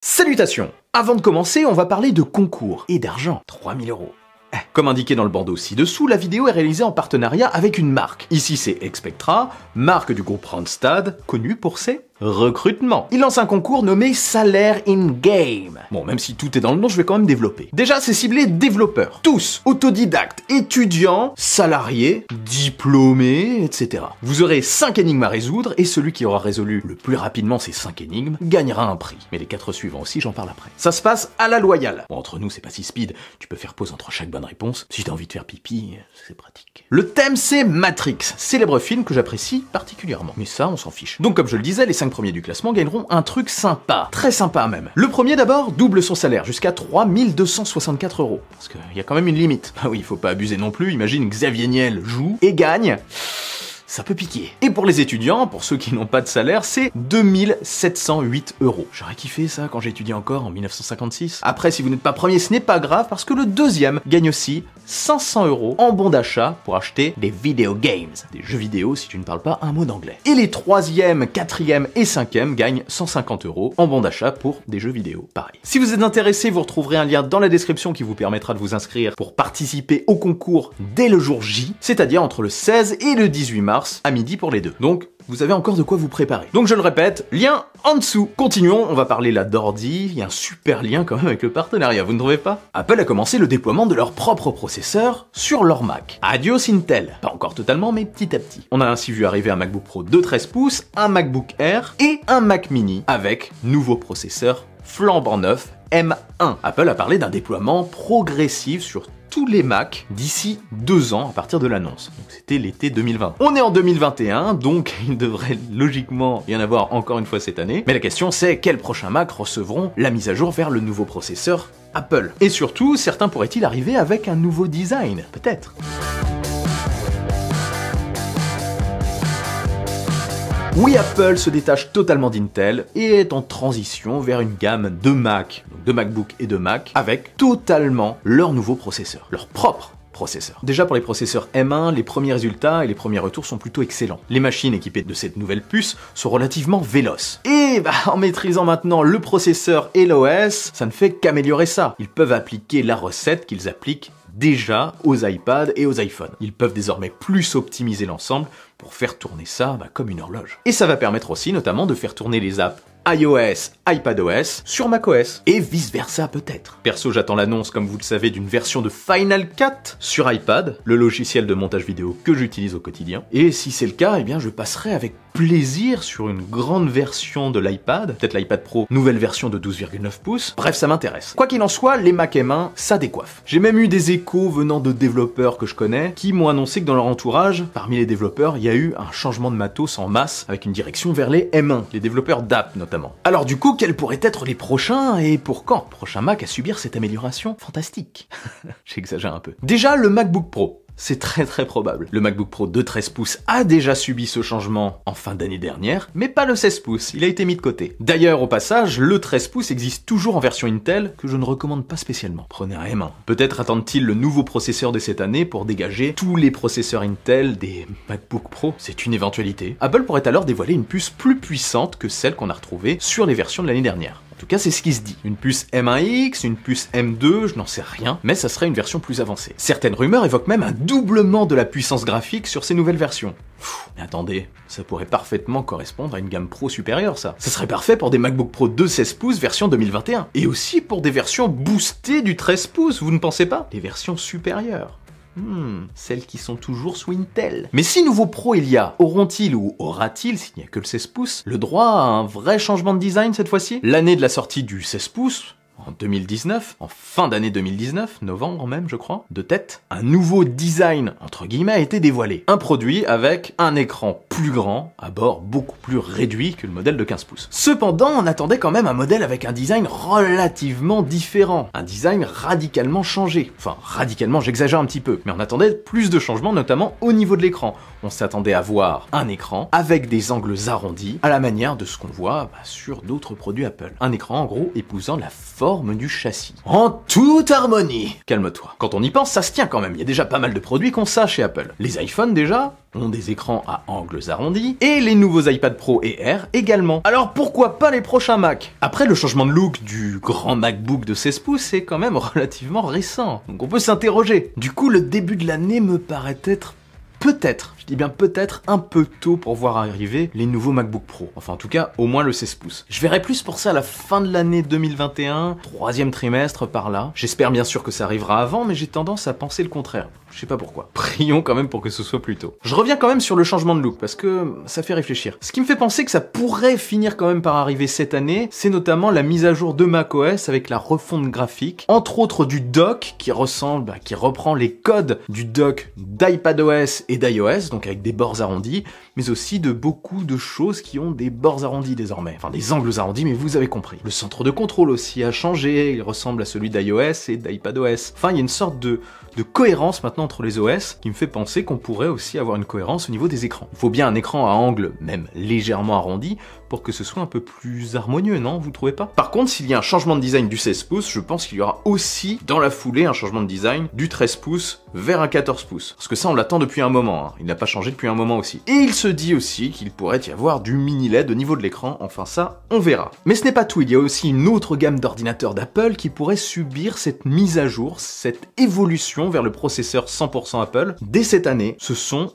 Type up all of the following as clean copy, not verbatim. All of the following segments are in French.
Salutations! Avant de commencer, on va parler de concours et d'argent. 3000 €. Comme indiqué dans le bandeau ci-dessous, la vidéo est réalisée en partenariat avec une marque. Ici c'est Expectra, marque du groupe Randstad, connue pour ses recrutements. Il lance un concours nommé Salaire in-game. Bon, même si tout est dans le nom, je vais quand même développer. Déjà, c'est ciblé développeurs. Tous, autodidactes, étudiants, salariés, diplômés, etc. Vous aurez 5 énigmes à résoudre et celui qui aura résolu le plus rapidement ces 5 énigmes gagnera un prix. Mais les 4 suivants aussi, j'en parle après. Ça se passe à la loyale. Bon, entre nous, c'est pas si speed. Tu peux faire pause entre chaque bonne réponse. Si t'as envie de faire pipi, c'est pratique. Le thème, c'est Matrix, célèbre film que j'apprécie particulièrement. Mais ça, on s'en fiche. Donc, comme je le disais, les 5 premiers du classement gagneront un truc sympa. Très sympa même. Le premier d'abord double son salaire jusqu'à 3264 €. Parce qu'il y a quand même une limite. Ah oui, il faut pas abuser non plus. Imagine Xavier Niel joue et gagne. Ça peut piquer. Et pour les étudiants, pour ceux qui n'ont pas de salaire, c'est 2708 €. J'aurais kiffé ça quand j'étudiais encore en 1956. Après, si vous n'êtes pas premier, ce n'est pas grave parce que le deuxième gagne aussi 500 € en bon d'achat pour acheter des video games. Des jeux vidéo si tu ne parles pas un mot d'anglais. Et les troisième, quatrième et cinquième gagnent 150 € en bon d'achat pour des jeux vidéo. Pareil. Si vous êtes intéressé, vous retrouverez un lien dans la description qui vous permettra de vous inscrire pour participer au concours dès le jour J, c'est-à-dire entre le 16 et le 18 mars. À midi pour les deux. Donc, vous avez encore de quoi vous préparer. Donc je le répète, lien en dessous. Continuons, on va parler là d'ordi, il y a un super lien quand même avec le partenariat, vous ne trouvez pas? Apple a commencé le déploiement de leur propre processeur sur leur Mac. Adios Intel. Pas encore totalement, mais petit à petit. On a ainsi vu arriver un MacBook Pro de 13 pouces, un MacBook Air et un Mac Mini avec nouveau processeur flambant neuf M1. Apple a parlé d'un déploiement progressif sur tous les Mac d'ici 2 ans à partir de l'annonce. Donc c'était l'été 2020. On est en 2021, donc il devrait logiquement y en avoir encore une fois cette année. Mais la question c'est quels prochains Mac recevront la mise à jour vers le nouveau processeur Apple? Et surtout, certains pourraient-ils arriver avec un nouveau design? Peut-être. Oui, Apple se détache totalement d'Intel et est en transition vers une gamme de Mac, donc de MacBook et de Mac, avec totalement leur nouveau processeur, leur propre processeur. Déjà pour les processeurs M1, les premiers résultats et les premiers retours sont plutôt excellents. Les machines équipées de cette nouvelle puce sont relativement véloces. Et en maîtrisant maintenant le processeur et l'OS, ça ne fait qu'améliorer ça. Ils peuvent appliquer la recette qu'ils appliquent déjà aux iPads et aux iPhones. Ils peuvent désormais plus optimiser l'ensemble pour faire tourner ça comme une horloge. Et ça va permettre aussi notamment de faire tourner les apps iOS, iPadOS sur macOS, et vice versa peut-être. Perso, j'attends l'annonce, comme vous le savez, d'une version de Final Cut sur iPad, le logiciel de montage vidéo que j'utilise au quotidien. Et si c'est le cas, eh bien je passerai avec plaisir sur une grande version de l'iPad, peut-être l'iPad Pro, nouvelle version de 12,9 pouces. Bref, ça m'intéresse. Quoi qu'il en soit, les Mac M1, ça décoiffe. J'ai même eu des échos venant de développeurs que je connais, qui m'ont annoncé que dans leur entourage, parmi les développeurs, il y a eu un changement de matos en masse, avec une direction vers les M1, les développeurs d'app notamment. Alors du coup, quels pourraient être les prochains et pour quand? Prochain Mac à subir cette amélioration fantastique. J'exagère un peu. Déjà, le MacBook Pro. C'est très probable. Le MacBook Pro de 13 pouces a déjà subi ce changement en fin d'année dernière, mais pas le 16 pouces, il a été mis de côté. D'ailleurs, au passage, le 13 pouces existe toujours en version Intel, que je ne recommande pas spécialement. Prenez un M1. Peut-être attendent-ils le nouveau processeur de cette année pour dégager tous les processeurs Intel des MacBook Pro. C'est une éventualité. Apple pourrait alors dévoiler une puce plus puissante que celle qu'on a retrouvée sur les versions de l'année dernière. En tout cas, c'est ce qui se dit. Une puce M1X, une puce M2, je n'en sais rien, mais ça serait une version plus avancée. Certaines rumeurs évoquent même un doublement de la puissance graphique sur ces nouvelles versions. Mais attendez, ça pourrait parfaitement correspondre à une gamme pro supérieure, ça. Ça serait parfait pour des MacBook Pro de 16 pouces version 2021. Et aussi pour des versions boostées du 13 pouces, vous ne pensez pas? Des versions supérieures. Celles qui sont toujours sous Intel. Mais si nouveau Pro il y a, auront-ils ou aura-t-il, s'il n'y a que le 16 pouces, le droit à un vrai changement de design cette fois-ci? L'année de la sortie du 16 pouces, en 2019, en fin d'année 2019, novembre même je crois, de tête, un nouveau design, entre guillemets, a été dévoilé. Un produit avec un écran plus grand, à bord beaucoup plus réduit que le modèle de 15 pouces. Cependant, on attendait quand même un modèle avec un design relativement différent, un design radicalement changé. Enfin, radicalement, j'exagère un petit peu, mais on attendait plus de changements, notamment au niveau de l'écran. On s'attendait à voir un écran avec des angles arrondis, à la manière de ce qu'on voit sur d'autres produits Apple. Un écran en gros épousant la forme du châssis. En toute harmonie. Calme-toi. Quand on y pense, ça se tient quand même. Il y a déjà pas mal de produits qu'on ça chez Apple. Les iPhones déjà ont des écrans à angles arrondis, et les nouveaux iPad Pro et Air également. Alors pourquoi pas les prochains Mac? Après, le changement de look du grand MacBook de 16 pouces est quand même relativement récent, donc on peut s'interroger. Du coup, le début de l'année me paraît être peut-être, je dis bien peut-être, un peu tôt pour voir arriver les nouveaux MacBook Pro. Enfin en tout cas, au moins le 16 pouces. Je verrai plus pour ça à la fin de l'année 2021, troisième trimestre par là. J'espère bien sûr que ça arrivera avant, mais j'ai tendance à penser le contraire. Je sais pas pourquoi. Prions quand même pour que ce soit plus tôt. Je reviens quand même sur le changement de look, parce que ça fait réfléchir. Ce qui me fait penser que ça pourrait finir quand même par arriver cette année, c'est notamment la mise à jour de macOS avec la refonte graphique, entre autres du dock qui reprend les codes du dock d'iPadOS et d'iOS, donc avec des bords arrondis, mais aussi de beaucoup de choses qui ont des bords arrondis désormais. Enfin des angles arrondis, mais vous avez compris. Le centre de contrôle aussi a changé, il ressemble à celui d'iOS et d'iPadOS. Enfin, il y a une sorte de cohérence maintenant entre les OS qui me fait penser qu'on pourrait aussi avoir une cohérence au niveau des écrans. Il faut bien un écran à angle, même légèrement arrondi, pour que ce soit un peu plus harmonieux, non? Vous trouvez pas? Par contre, s'il y a un changement de design du 16 pouces, je pense qu'il y aura aussi, dans la foulée, un changement de design du 13 pouces vers un 14 pouces. Parce que ça, on l'attend depuis un moment, hein. Il n'a pas changé depuis un moment aussi. Et il se dit aussi qu'il pourrait y avoir du mini LED au niveau de l'écran, enfin ça, on verra. Mais ce n'est pas tout, il y a aussi une autre gamme d'ordinateurs d'Apple qui pourrait subir cette mise à jour, cette évolution vers le processeur 100% Apple. Dès cette année, ce sont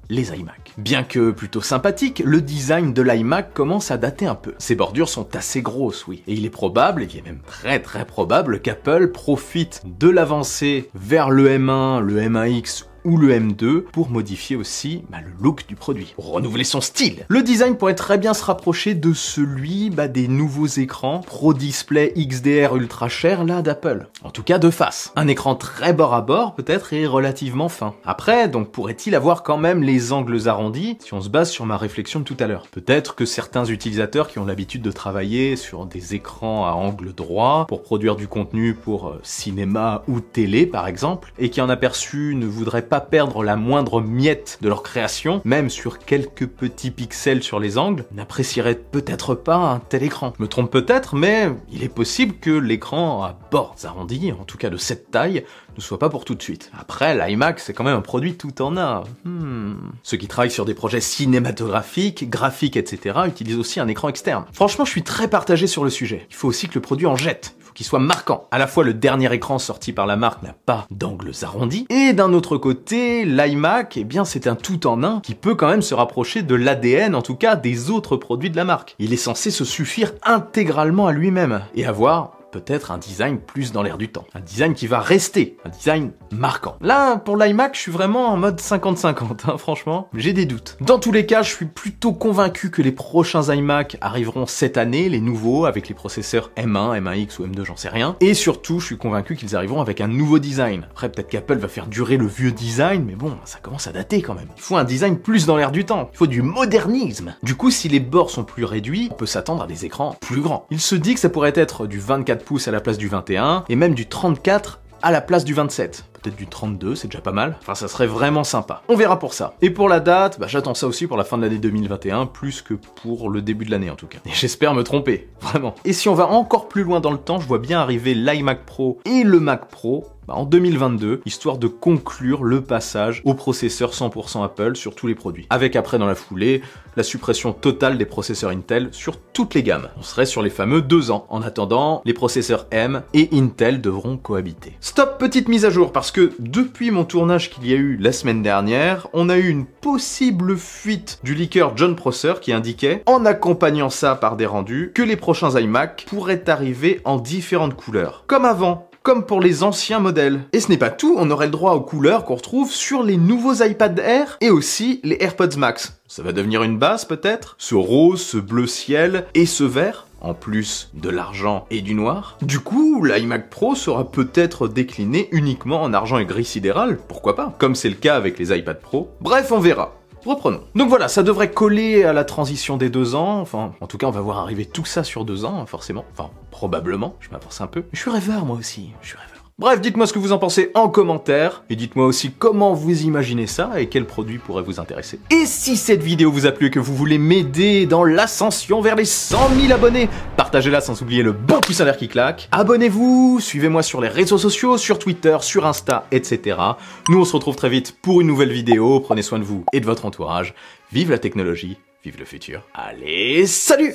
les iMac. Bien que plutôt sympathique, le design de l'iMac commence à dater un peu. Ses bordures sont assez grosses, oui. Et il est probable, et il est même très probable, qu'Apple profite de l'avancée vers le M1, le M1X ou le M2 pour modifier aussi le look du produit, pour renouveler son style. Le design pourrait très bien se rapprocher de celui des nouveaux écrans Pro Display XDR ultra cher là d'Apple. En tout cas de face. Un écran très bord à bord peut-être et relativement fin. Après, donc pourrait-il avoir quand même les angles arrondis si on se base sur ma réflexion de tout à l'heure? Peut-être que certains utilisateurs qui ont l'habitude de travailler sur des écrans à angle droit pour produire du contenu pour cinéma ou télé par exemple, et qui en aperçu ne voudraient pas perdre la moindre miette de leur création, même sur quelques petits pixels sur les angles, n'apprécieraient peut-être pas un tel écran. Je me trompe peut-être, mais il est possible que l'écran à bords arrondis, en tout cas de cette taille, ne soit pas pour tout de suite. Après, l'iMac, c'est quand même un produit tout en un. Ceux qui travaillent sur des projets cinématographiques, graphiques, etc. utilisent aussi un écran externe. Franchement, je suis très partagé sur le sujet. Il faut aussi que le produit en jette. Qu'il soit marquant. À la fois, le dernier écran sorti par la marque n'a pas d'angles arrondis, et d'un autre côté, l'iMac, c'est un tout en un qui peut quand même se rapprocher de l'ADN, en tout cas, des autres produits de la marque. Il est censé se suffire intégralement à lui-même, et avoir peut-être un design plus dans l'air du temps. Un design qui va rester, un design marquant. Là, pour l'iMac, je suis vraiment en mode 50-50, franchement, j'ai des doutes. Dans tous les cas, je suis plutôt convaincu que les prochains iMac arriveront cette année, les nouveaux, avec les processeurs M1, M1X ou M2, j'en sais rien. Et surtout, je suis convaincu qu'ils arriveront avec un nouveau design. Après, peut-être qu'Apple va faire durer le vieux design, mais bon, ça commence à dater quand même. Il faut un design plus dans l'air du temps. Il faut du modernisme. Du coup, si les bords sont plus réduits, on peut s'attendre à des écrans plus grands. Il se dit que ça pourrait être du 24 pouces à la place du 21, et même du 34 à la place du 27. Peut-être du 32, c'est déjà pas mal. Enfin, ça serait vraiment sympa. On verra pour ça. Et pour la date, j'attends ça aussi pour la fin de l'année 2021, plus que pour le début de l'année en tout cas. Et j'espère me tromper, vraiment. Et si on va encore plus loin dans le temps, je vois bien arriver l'iMac Pro et le Mac Pro en 2022, histoire de conclure le passage au processeur 100% Apple sur tous les produits. Avec après dans la foulée, la suppression totale des processeurs Intel sur toutes les gammes. On serait sur les fameux 2 ans. En attendant, les processeurs M et Intel devront cohabiter. Stop, petite mise à jour, parce que depuis mon tournage qu'il y a eu la semaine dernière, on a eu une possible fuite du leaker Jon Prosser qui indiquait, en accompagnant ça par des rendus, que les prochains iMac pourraient arriver en différentes couleurs. Comme avant, comme pour les anciens modèles. Et ce n'est pas tout, on aurait le droit aux couleurs qu'on retrouve sur les nouveaux iPad Air et aussi les AirPods Max. Ça va devenir une base peut-être? Ce rose, ce bleu ciel et ce vert, en plus de l'argent et du noir. Du coup, l'iMac Pro sera peut-être décliné uniquement en argent et gris sidéral, pourquoi pas? Comme c'est le cas avec les iPad Pro. Bref, on verra. Reprenons. Donc voilà, ça devrait coller à la transition des 2 ans, enfin, en tout cas, on va voir arriver tout ça sur 2 ans, forcément. Enfin, probablement, je m'avance un peu. Mais je suis rêveur, moi aussi, je suis rêveur. Bref, dites-moi ce que vous en pensez en commentaire, et dites-moi aussi comment vous imaginez ça et quel produit pourrait vous intéresser. Et si cette vidéo vous a plu et que vous voulez m'aider dans l'ascension vers les 100 000 abonnés, partagez-la sans oublier le bon pouce en l'air qui claque. Abonnez-vous, suivez-moi sur les réseaux sociaux, sur Twitter, sur Insta, etc. Nous on se retrouve très vite pour une nouvelle vidéo, prenez soin de vous et de votre entourage. Vive la technologie, vive le futur. Allez, salut!